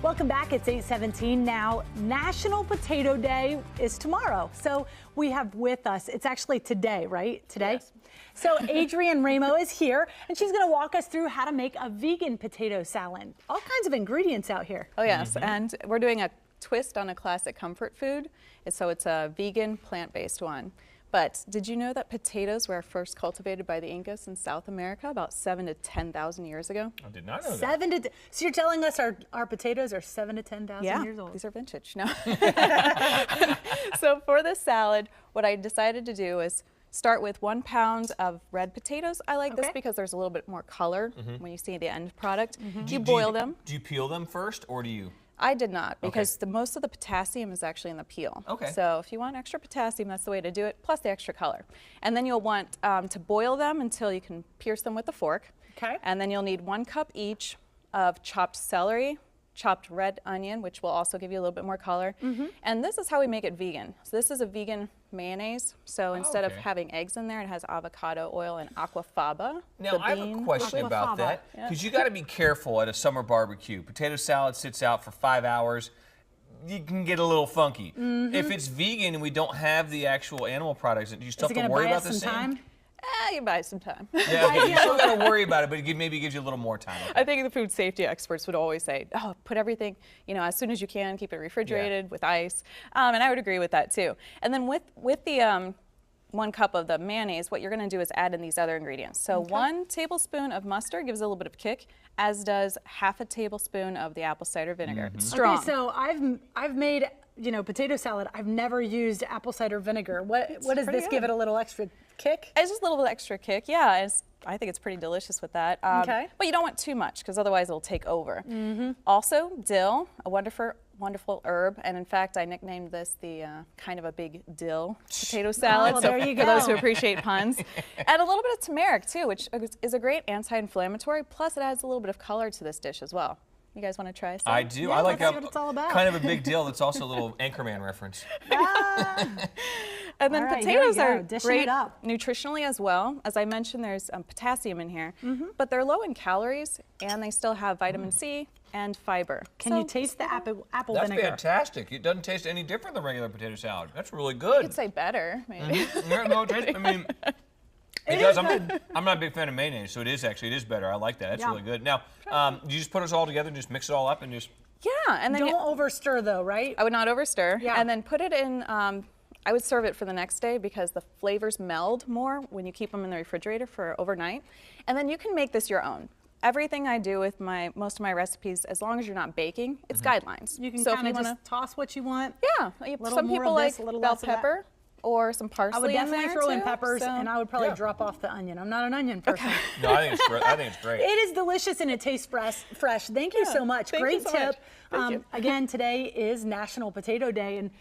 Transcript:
Welcome back. It's 8:17 now. National Potato Day is tomorrow. So we have with us, it's actually today, right? Today? Yes. So Adrienne Raimo is here, and she's going to walk us through how to make a vegan potato salad. All kinds of ingredients out here. Oh yes, and we're doing a twist on a classic comfort food. So it's a vegan, plant-based one. But did you know that potatoes were first cultivated by the Incas in South America about 7,000 to 10,000 years ago? Oh, I did not know that. So you're telling us our potatoes are 7,000 to 10,000 years old? These are vintage. No. So for this salad, what I decided to do is start with 1 pound of red potatoes. I like this because there's a little bit more color when you see the end product. You boil them. Do you peel them first, or do you? I did not, because most of the potassium is actually in the peel. Okay. So if you want extra potassium, that's the way to do it, plus the extra color. And then you'll want to boil them until you can pierce them with a fork. Okay. And then you'll need 1 cup each of chopped celery, chopped red onion, which will also give you a little bit more color. And this is how we make it vegan. So this is a vegan mayonnaise. So instead of having eggs in there, it has avocado oil and aquafaba. Now, I have a question about that, because you got to be careful at a summer barbecue. Potato salad sits out for 5 hours. You can get a little funky. If it's vegan and we don't have the actual animal products, do you still have to worry about the same? You buy some time. Yeah, okay, you still got to worry about it, but it maybe gives you a little more time. I think the food safety experts would always say, oh, put everything, as soon as you can, keep it refrigerated with ice. And I would agree with that too. And then with the 1 cup of the mayonnaise, what you're going to do is add in these other ingredients. So 1 tablespoon of mustard gives a little bit of kick, as does ½ a tablespoon of the apple cider vinegar. It's strong. Okay, so I've made potato salad. I've never used apple cider vinegar. What does this give it a little extra kick? It's just a little bit extra kick, yeah. I think it's pretty delicious with that. But you don't want too much, because otherwise it'll take over. Also, dill, a wonderful herb, and in fact I nicknamed this the kind of a big dill potato salad. Well, there you go. For those who appreciate puns. And a little bit of turmeric too, which is a great anti-inflammatory, plus it adds a little bit of color to this dish as well. You guys want to try some? I do. Yeah, I like let's see what it's all about. Kind of a big deal. That's also a little Anchorman reference. And then All right, potatoes here we go. are Dishing great it up. nutritionally as well. As I mentioned, there's potassium in here, but they're low in calories, and they still have vitamin C and fiber. Can you taste the apple That's vinegar? fantastic. It doesn't taste any different than regular potato salad. That's really good. I'd say better, maybe. Yeah, no, I mean, it does. I'm not a big fan of mayonnaise, so it is better. I like that. That's really good. Now, you just put us all together and just mix it all up and just. Yeah, and then Don't overstir though, right? I would not overstir. Yeah. And then put it in. I would serve it for the next day, because the flavors meld more when you keep them in the refrigerator for overnight. And then you can make this your own. Everything I do with most of my recipes, as long as you're not baking, it's guidelines. You can so kind of just toss what you want. Yeah, some people like bell pepper or some parsley. I would definitely throw in too, peppers, and I would probably drop off the onion. I'm not an onion person. No, I think it's great. I think it's great. It is delicious and it tastes fresh. Thank you so much. Thank Great you so much. tip. Again, today is National Potato Day, and